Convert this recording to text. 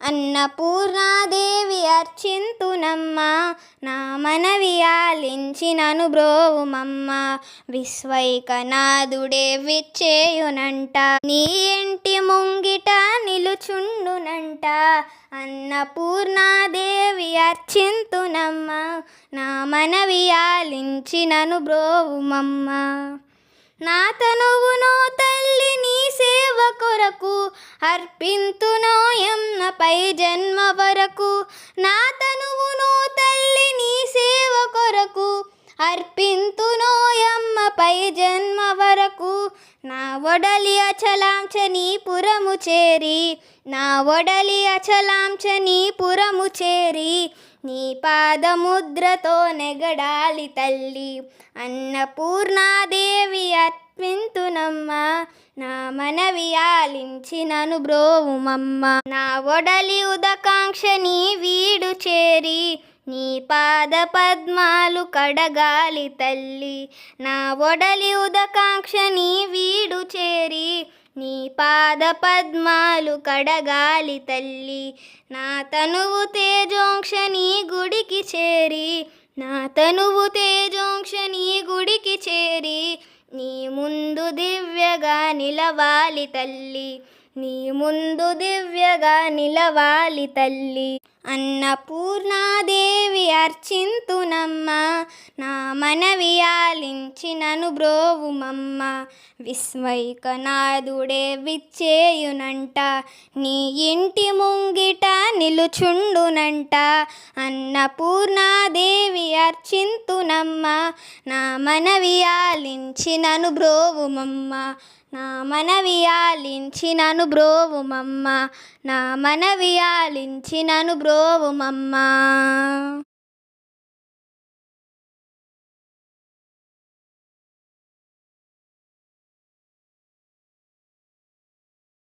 అన్నపూర్ణాదేవి అర్చింతునమ్మ, నా మనవి ఆలించి నను బ్రోవుమమ్మ. విశ్వైకనాథుడే విచ్చేయునంట, నీ ఇంటి ముంగిట నిలుచుండునంట. అన్నపూర్ణాదేవి అర్చింతునమ్మ, నా మనవి ఆలించి నను బ్రోవుమమ్మ. నా తనువునో తల్లి నీ సేవ కొరకు అర్పింతునోయమ్మపై జన్మ వరకు. నా తనువునో తల్లి నీ సేవ కొరకు అర్పింతునోయమ్మపై జన్మ వరకు. నా ఒడలి అచలాంచ నీ పురము చేరి, నా ఒడలి అచలాంచ నీ పురము చేరి, నీ పాదముద్రతో నెగడాలి తల్లి. అన్నపూర్ణాదేవి అర్పింతునమ్మ, నా మనవి ఆలించి నను బ్రోవుమమ్మ. నా ఒడలి ఉదకాంక్ష నీ వీడు చేరి, నీ పాద పద్మాలు కడగాలి తల్లి. నా ఒడలి ఉదకాంక్ష నీ వీడు చేరి, నీ పాద పద్మాలు కడగాలి తల్లి. నా తనువు తేజోంక్ష నీ గుడికి చేరి, నా తనువు తేజోంక్ష నీ గుడికి చేరి, నీ ముందు దివ్యగా నిలవాలి తల్లి, నీ ముందు దివ్యగా నిలవాలి తల్లి. అన్నపూర్ణాదేవి అర్చింతునమ్మ, నా మనవి ఆలించి నను బ్రోవుమమ్మ. విశ్వైకనాథుడే విచ్చేయునంట, నీ ఇంటి ముంగిట నిలుచుండునంట. అన్నపూర్ణాదేవి అర్చింతునమ్మ, నా మనవి ఆలించి నను బ్రోవుమమ్మ. నా మనవి ఆలించి నను బ్రోవుమమ్మ, నా మనవి ఆలించి నను బ్రోవుమమ్మ.